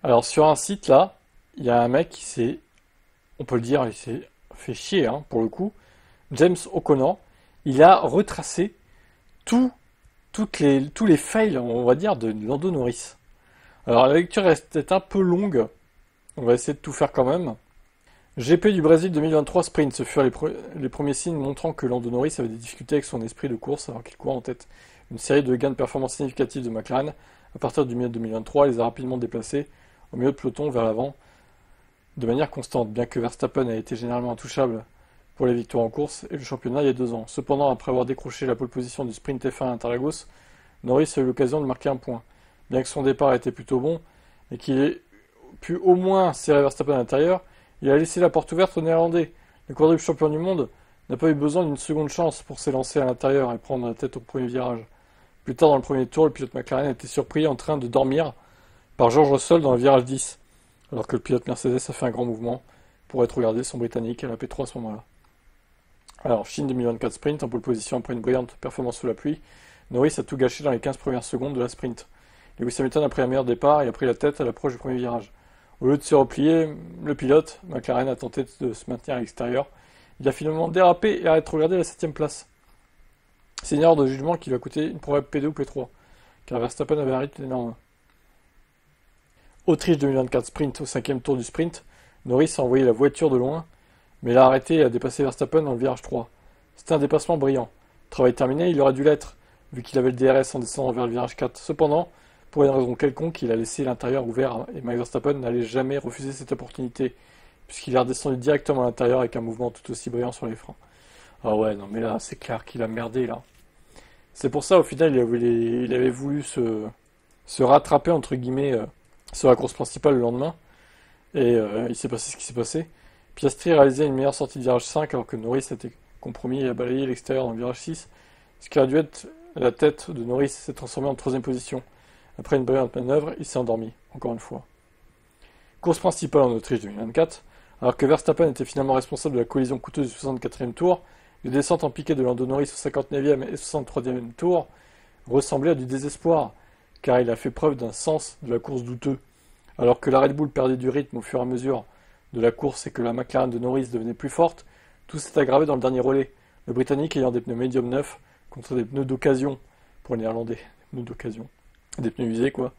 Alors sur un site là, il y a un mec qui s'est, on peut le dire, il s'est fait chier hein, pour le coup. James O'Connor, il a retracé tout, tous les fails, on va dire, de Lando Norris. Alors la lecture reste peut-être un peu longue, on va essayer de tout faire quand même. GP du Brésil 2023 Sprint, ce furent les premiers signes montrant que Lando Norris avait des difficultés avec son esprit de course alors qu'il courait en tête. Une série de gains de performance significatifs de McLaren à partir du milieu 2023 les a rapidement déplacés au milieu de peloton vers l'avant de manière constante, bien que Verstappen ait été généralement intouchable pour les victoires en course et le championnat il y a 2 ans. Cependant, après avoir décroché la pole position du sprint F1 à Interlagos, Norris a eu l'occasion de marquer un point. Bien que son départ ait été plutôt bon et qu'il ait pu au moins serrer Verstappen à l'intérieur, il a laissé la porte ouverte aux Néerlandais. Le quadruple champion du monde n'a pas eu besoin d'une seconde chance pour s'élancer à l'intérieur et prendre la tête au premier virage. Plus tard dans le premier tour, le pilote McLaren a été surpris en train de dormir par George Russell dans le virage 10, alors que le pilote Mercedes a fait un grand mouvement pour être regardé son britannique à la P3 à ce moment-là. Alors, Chine 2024 sprint, en pole position après une brillante performance sous la pluie, Norris a tout gâché dans les 15 premières secondes de la sprint. Lewis Hamilton a pris un meilleur départ et a pris la tête à l'approche du premier virage. Au lieu de se replier, le pilote, McLaren, a tenté de se maintenir à l'extérieur. Il a finalement dérapé et a rétrogradé à la 7ème place. C'est une erreur de jugement qui lui a coûté une probable P2 ou P3, car Verstappen avait un rythme énorme. Autriche 2024 sprint, au 5ème tour du sprint, Norris a envoyé la voiture de loin, mais l'a arrêté et a dépassé Verstappen dans le virage 3. C'était un dépassement brillant. Travail terminé, il aurait dû l'être, vu qu'il avait le DRS en descendant vers le virage 4. Cependant, pour une raison quelconque, il a laissé l'intérieur ouvert et Max Verstappen n'allait jamais refuser cette opportunité, puisqu'il est redescendu directement à l'intérieur avec un mouvement tout aussi brillant sur les freins. Ah ouais, non mais là, c'est clair qu'il a merdé là. C'est pour ça, au final, il avait voulu se rattraper, entre guillemets, sur la course principale le lendemain, et il s'est passé ce qui s'est passé. Piastri a réalisé une meilleure sortie de virage 5 alors que Norris a été compromis et a balayé l'extérieur dans le virage 6. Ce qui aurait dû être la tête de Norris s'est transformé en 3ème position. Après une brillante manœuvre, il s'est endormi, encore une fois. Course principale en Autriche 2024. Alors que Verstappen était finalement responsable de la collision coûteuse du 64e tour, les descentes en piqué de Lando Norris au 59e et 63e tour ressemblaient à du désespoir, car il a fait preuve d'un sens de la course douteux. Alors que la Red Bull perdait du rythme au fur et à mesure de la course et que la McLaren de Norris devenait plus forte, tout s'est aggravé dans le dernier relais, le Britannique ayant des pneus médium neufs contre des pneus d'occasion pour les Néerlandais. Des pneus d'occasion. Des pneus usés, quoi.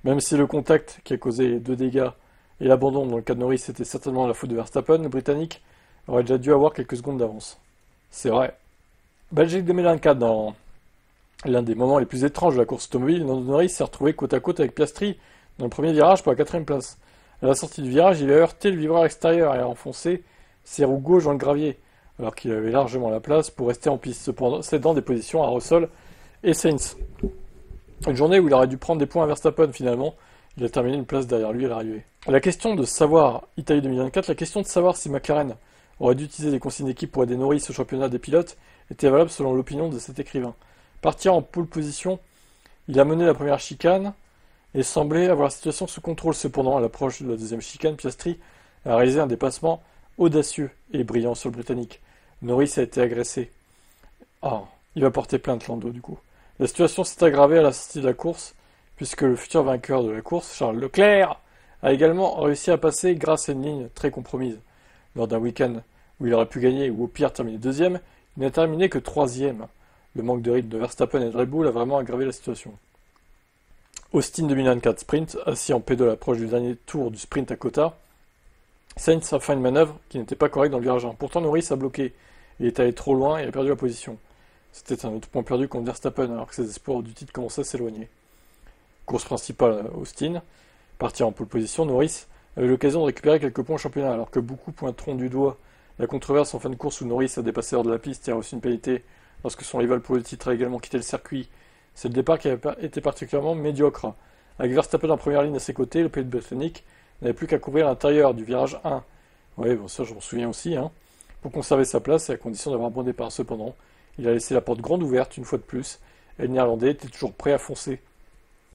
Même si le contact qui a causé les 2 dégâts et l'abandon dans le cas de Norris était certainement la faute de Verstappen, le Britannique aurait déjà dû avoir quelques secondes d'avance. C'est vrai. Belgique 2024, dans l'un des moments les plus étranges de la course automobile, Lando Norris s'est retrouvé côte à côte avec Piastri dans le premier virage pour la 4ème place. À la sortie du virage, il a heurté le vibreur extérieur et a enfoncé ses roues gauche dans le gravier, alors qu'il avait largement la place pour rester en piste, cependant cédant des positions à Russell et Sainz. Une journée où il aurait dû prendre des points à Verstappen finalement, il a terminé une place derrière lui à l'arrivée. La question de savoir, Italie 2024, la question de savoir si McLaren aurait dû utiliser les consignes d'équipe pour aider Norris au championnat des pilotes était valable selon l'opinion de cet écrivain. Partir en pole position, il a mené la première chicane et semblait avoir la situation sous contrôle. Cependant, à l'approche de la 2e chicane, Piastri a réalisé un dépassement audacieux et brillant sur le Britannique. Norris a été agressé. Ah, il va porter plainte Lando du coup. La situation s'est aggravée à la sortie de la course, puisque le futur vainqueur de la course, Charles Leclerc, a également réussi à passer grâce à une ligne très compromise. Lors d'un week-end où il aurait pu gagner ou au pire terminer 2e, il n'a terminé que 3e. Le manque de rythme de Verstappen et de Red Bull a vraiment aggravé la situation. Austin 2024 sprint, assis en P2 à l'approche du dernier tour du sprint à Kota, Sainz a fait une manœuvre qui n'était pas correcte dans le virage 1. Pourtant Norris a bloqué, il est allé trop loin et a perdu la position. C'était un autre point perdu contre Verstappen alors que ses espoirs du titre commençaient à s'éloigner. Course principale à Austin, parti en pole position, Norris avait l'occasion de récupérer quelques points au championnat alors que beaucoup pointeront du doigt la controverse en fin de course où Norris a dépassé hors de la piste et a reçu une pénalité lorsque son rival pour le titre a également quitté le circuit. C'est le départ qui avait été particulièrement médiocre. Avec Verstappen en première ligne à ses côtés, le pilote britannique n'avait plus qu'à couvrir l'intérieur du virage 1. Oui, bon, ça je m'en souviens aussi, hein. Pour conserver sa place et à condition d'avoir un bon départ. Cependant, il a laissé la porte grande ouverte une fois de plus, et le Néerlandais était toujours prêt à foncer.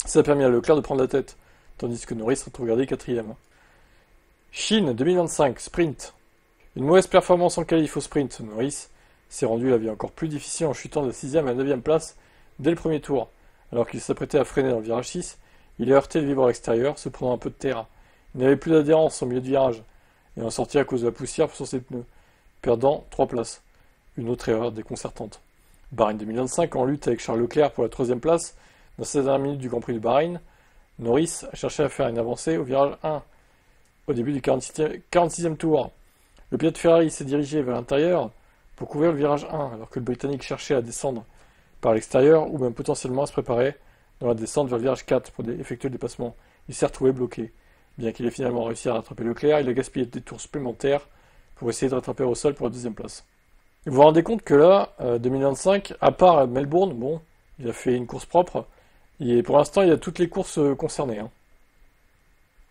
Ça a permis à Leclerc de prendre la tête, tandis que Norris retrogardé 4e. Chine 2025 sprint. Une mauvaise performance en qualif au sprint. Norris s'est rendu la vie encore plus difficile en chutant de 6e à 9e place dès le premier tour. Alors qu'il s'apprêtait à freiner dans le virage 6, Il a heurté le vibre à l'extérieur, se prenant un peu de terre. Il n'avait plus d'adhérence au milieu du virage, et en sortit à cause de la poussière sur ses pneus, perdant 3 places. Une autre erreur déconcertante. Bahreïn 2025 en lutte avec Charles Leclerc pour la 3e place. Dans ces dernières minutes du Grand Prix de Bahreïn, Norris a cherché à faire une avancée au virage 1, au début du 46e tour. Le pilote Ferrari s'est dirigé vers l'intérieur pour couvrir le virage 1, alors que le Britannique cherchait à descendre par l'extérieur ou même potentiellement à se préparer dans la descente vers le virage 4 pour effectuer le dépassement. Il s'est retrouvé bloqué. Bien qu'il ait finalement réussi à rattraper Leclerc, il a gaspillé des tours supplémentaires pour essayer de rattraper Russell pour la 2e place. Vous vous rendez compte que là, 2025, à part Melbourne, bon, il a fait une course propre, et pour l'instant, il y a toutes les courses concernées. Hein.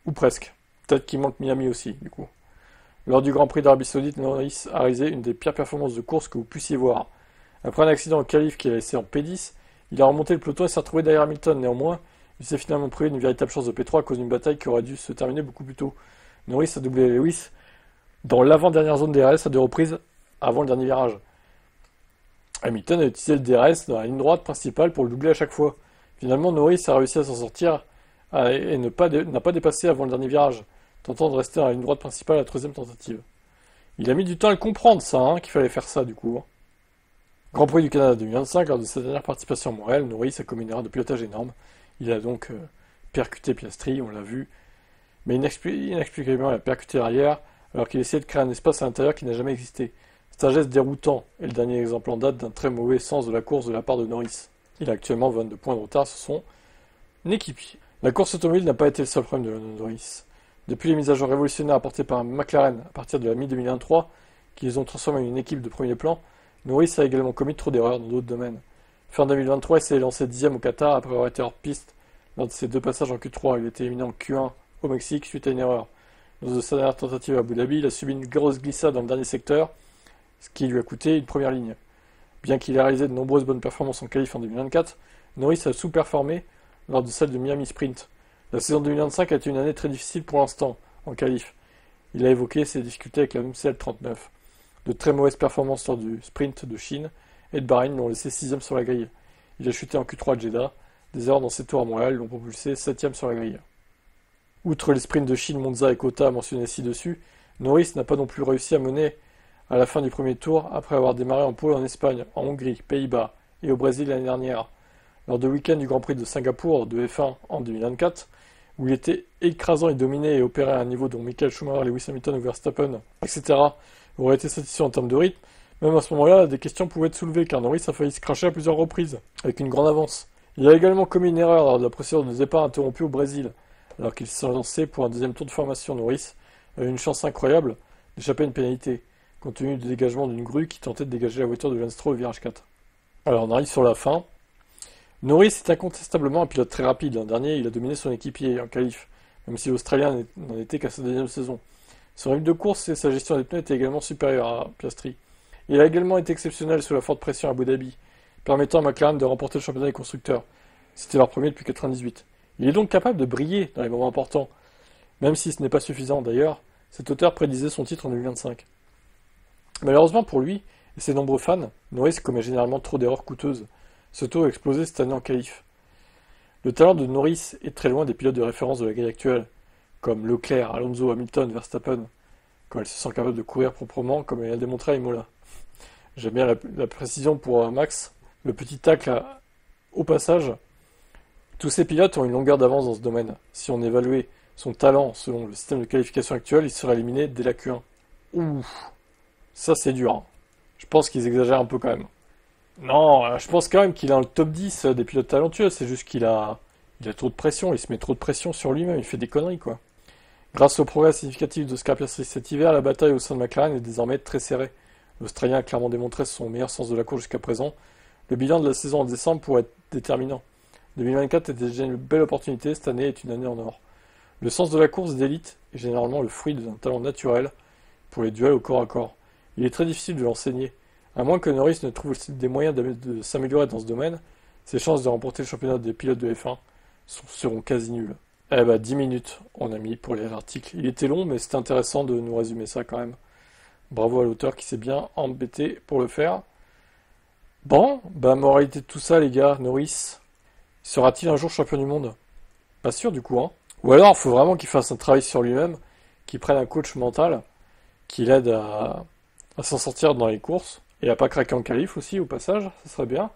Ou presque. Peut-être qu'il manque Miami aussi, du coup. Lors du Grand Prix d'Arabie Saoudite, Norris a réalisé une des pires performances de course que vous puissiez voir. Après un accident en qualif qu'il a laissé en P10, il a remonté le peloton et s'est retrouvé derrière Hamilton. Néanmoins, il s'est finalement privé d'une véritable chance de P3 à cause d'une bataille qui aurait dû se terminer beaucoup plus tôt. Norris a doublé Lewis dans l'avant-dernière zone DRS à 2 reprises avant le dernier virage. Hamilton a utilisé le DRS dans la ligne droite principale pour le doubler à chaque fois. Finalement, Norris a réussi à s'en sortir et n'a pas dépassé avant le dernier virage, tentant de rester dans la ligne droite principale à la 3e tentative. Il a mis du temps à le comprendre, ça, hein, qu'il fallait faire ça, du coup. Grand Prix du Canada 2025, lors de sa dernière participation à Montréal, Norris a commis une erreur de pilotage énorme. Il a donc percuté Piastri, on l'a vu, mais inexplicablement, il a percuté l'arrière, alors qu'il essayait de créer un espace à l'intérieur qui n'a jamais existé. C'est un geste déroutant, et le dernier exemple en date d'un très mauvais sens de la course de la part de Norris. Il a actuellement 22 points de retard sur son équipier. La course automobile n'a pas été le seul problème de Norris. Depuis les mises à jour révolutionnaires apportées par McLaren à partir de la mi-2023, qui les ont transformés en une équipe de premier plan, Norris a également commis trop d'erreurs dans d'autres domaines. Fin 2023, il s'est lancé 10e au Qatar après avoir été hors piste lors de ses 2 passages en Q3. Il était éliminé en Q1 au Mexique suite à une erreur. Lors de sa dernière tentative à Abu Dhabi, il a subi une grosse glissade dans le dernier secteur, ce qui lui a coûté une première ligne. Bien qu'il ait réalisé de nombreuses bonnes performances en qualif en 2024, Norris a sous-performé lors de celle de Miami Sprint. La saison 2025 a été une année très difficile pour l'instant, en qualif. Il a évoqué ses difficultés avec la MCL39. De très mauvaises performances lors du sprint de Chine et de Bahreïn l'ont laissé 6e sur la grille. Il a chuté en Q3 à Jeddah. Des erreurs dans ses tours à Montréal l'ont propulsé 7e sur la grille. Outre les sprints de Chine, Monza et Kota mentionnés ci-dessus, Norris n'a pas non plus réussi à mener à la fin du premier tour après avoir démarré en pôle en Espagne, en Hongrie, Pays-Bas et au Brésil l'année dernière. Lors du week-end du Grand Prix de Singapour de F1 en 2024, où il était écrasant et dominé et opérait à un niveau dont Michael Schumacher, Lewis Hamilton ou Verstappen, etc., aurait été satisfait en termes de rythme, même à ce moment-là, des questions pouvaient être soulevées car Norris a failli se cracher à plusieurs reprises, avec une grande avance. Il a également commis une erreur lors de la procédure de départ interrompue au Brésil, alors qu'il s'est lancé pour un 2e tour de formation. Norris a eu une chance incroyable d'échapper à une pénalité, compte tenu du dégagement d'une grue qui tentait de dégager la voiture de Lance Stroll au virage 4. Alors on arrive sur la fin. Norris est incontestablement un pilote très rapide. L'an dernier, il a dominé son équipier en qualif, même si l'Australien n'en était qu'à sa 2e saison. Son rythme de course et sa gestion des pneus étaient également supérieurs à Piastri. Il a également été exceptionnel sous la forte pression à Abu Dhabi, permettant à McLaren de remporter le championnat des constructeurs. C'était leur premier depuis 1998. Il est donc capable de briller dans les moments importants. Même si ce n'est pas suffisant d'ailleurs, cet auteur prédisait son titre en 2025. Malheureusement pour lui et ses nombreux fans, Norris commet généralement trop d'erreurs coûteuses. Ce taux a explosé cette année en qualif. Le talent de Norris est très loin des pilotes de référence de la grille actuelle, comme Leclerc, Alonso, Hamilton, Verstappen, quand elle se sent capable de courir proprement comme elle a démontré à Imola. J'aime bien la précision pour Max, le petit tacle au passage. Tous ces pilotes ont une longueur d'avance dans ce domaine. Si on évaluait son talent selon le système de qualification actuel, il serait éliminé dès la Q1. Ouh, ça c'est dur. Hein. Je pense qu'ils exagèrent un peu quand même. Non, je pense quand même qu'il est dans le top 10 des pilotes talentueux, c'est juste qu'il a trop de pression, il se met trop de pression sur lui-même, il fait des conneries quoi. Grâce au progrès significatif d'Oscar Piastri cet hiver, la bataille au sein de McLaren est désormais très serrée. L'Australien a clairement démontré son meilleur sens de la course jusqu'à présent. Le bilan de la saison en décembre pourrait être déterminant. 2024 était déjà une belle opportunité, cette année est une année en or. Le sens de la course d'élite est généralement le fruit d'un talent naturel pour les duels au corps à corps. Il est très difficile de l'enseigner. À moins que Norris ne trouve des moyens de s'améliorer dans ce domaine, ses chances de remporter le championnat des pilotes de F1 seront quasi nulles. 10 minutes on a mis pour lire l'article. Il était long, mais c'était intéressant de nous résumer ça quand même. Bravo à l'auteur qui s'est bien embêté pour le faire. Bon, moralité de tout ça les gars, Norris, sera-t-il un jour champion du monde ? Pas sûr du coup, hein. Ou alors, il faut vraiment qu'il fasse un travail sur lui-même, qu'il prenne un coach mental, qui l'aide à s'en sortir dans les courses, et à pas craquer en qualif aussi, au passage, ça serait bien,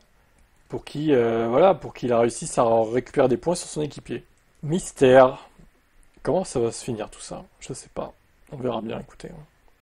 pour qu'il réussisse à récupérer des points sur son équipier. Mystère. Comment ça va se finir tout ça? Je sais pas. On verra bien, écoutez.